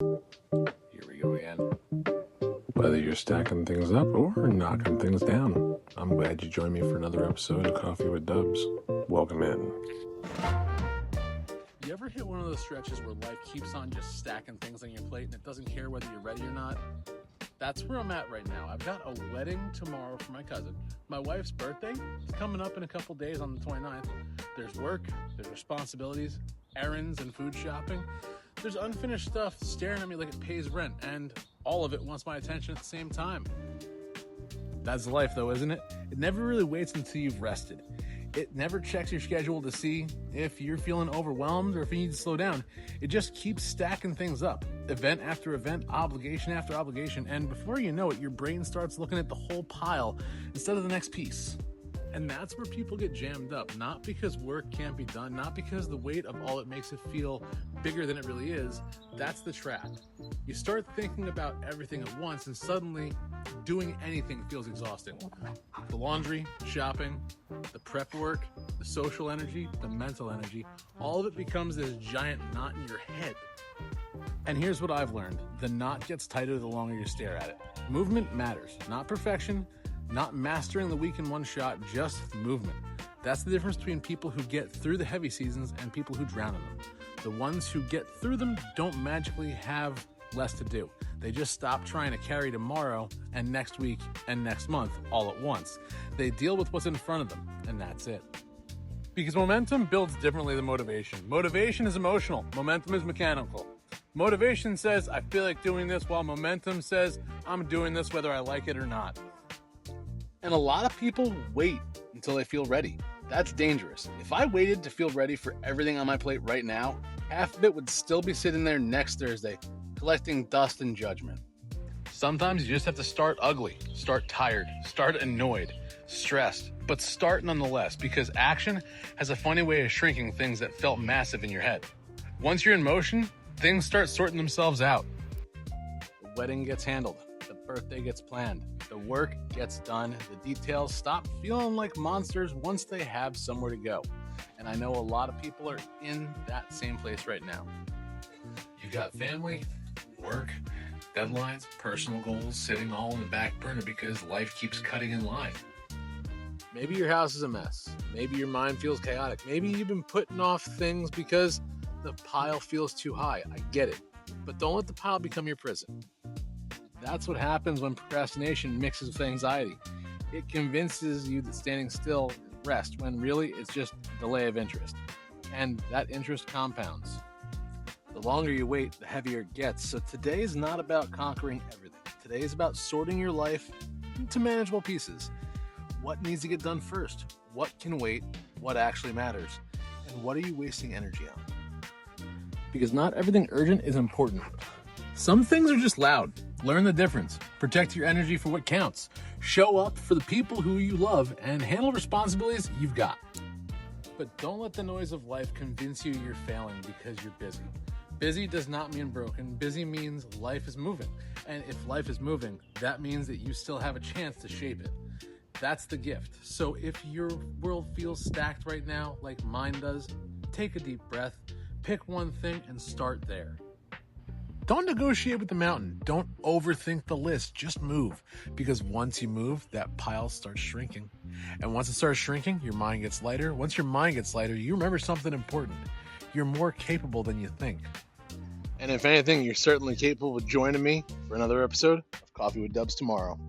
Here we go again. Whether you're stacking things up or knocking things down, I'm glad you joined me for another episode of Coffee with Dubs. Welcome in. You ever hit one of those stretches where life keeps on just stacking things on your plate and it doesn't care whether you're ready or not? That's where I'm at right now. I've got a wedding tomorrow for my cousin. My wife's birthday is coming up in a couple days on the 29th. There's work, there's responsibilities, errands and food shopping. There's unfinished stuff staring at me like it pays rent, and all of it wants my attention at the same time. That's life though, isn't it? It never really waits until you've rested. It never checks your schedule to see if you're feeling overwhelmed or if you need to slow down. It just keeps stacking things up, event after event, obligation after obligation, and before you know it, your brain starts looking at the whole pile instead of the next piece. And that's where people get jammed up, not because work can't be done, not because the weight of all it makes it feel bigger than it really is. That's the trap. You start thinking about everything at once, and suddenly doing anything feels exhausting. The laundry, shopping, the prep work, the social energy, the mental energy, all of it becomes this giant knot in your head. And here's what I've learned. The knot gets tighter the longer you stare at it. Movement matters, not perfection, not mastering the week in one shot, just movement. That's the difference between people who get through the heavy seasons and people who drown in them. The ones who get through them don't magically have less to do. They just stop trying to carry tomorrow and next week and next month all at once. They deal with what's in front of them, and that's it. Because momentum builds differently than motivation. Motivation is emotional. Momentum is mechanical. Motivation says, I feel like doing this, while momentum says, I'm doing this whether I like it or not. And a lot of people wait until they feel ready. That's dangerous. If I waited to feel ready for everything on my plate right now, half of it would still be sitting there next Thursday, collecting dust and judgment. Sometimes you just have to start ugly, start tired, start annoyed, stressed, but start nonetheless, because action has a funny way of shrinking things that felt massive in your head. Once you're in motion, things start sorting themselves out. The wedding gets handled. The birthday gets planned. The work gets done. The details stop feeling like monsters once they have somewhere to go. And I know a lot of people are in that same place right now. You got family, work, deadlines, personal goals sitting all in the back burner because life keeps cutting in line. Maybe your house is a mess. Maybe your mind feels chaotic. Maybe you've been putting off things because the pile feels too high. I get it. But don't let the pile become your prison. That's what happens when procrastination mixes with anxiety. It convinces you that standing still is rest, when really it's just delay of interest. And that interest compounds. The longer you wait, the heavier it gets. So today is not about conquering everything. Today is about sorting your life into manageable pieces. What needs to get done first? What can wait? What actually matters? And what are you wasting energy on? Because not everything urgent is important. Some things are just loud. Learn the difference. Protect your energy for what counts. Show up for the people who you love and handle responsibilities you've got. But don't let the noise of life convince you you're failing because you're busy. Busy does not mean broken. Busy means life is moving. And if life is moving, that means that you still have a chance to shape it. That's the gift. So if your world feels stacked right now, like mine does, take a deep breath, pick one thing and start there. Don't negotiate with the mountain. Don't overthink the list. Just move. Because once you move, that pile starts shrinking. And once it starts shrinking, your mind gets lighter. Once your mind gets lighter, you remember something important. You're more capable than you think. And if anything, you're certainly capable of joining me for another episode of Coffee with Dubs tomorrow.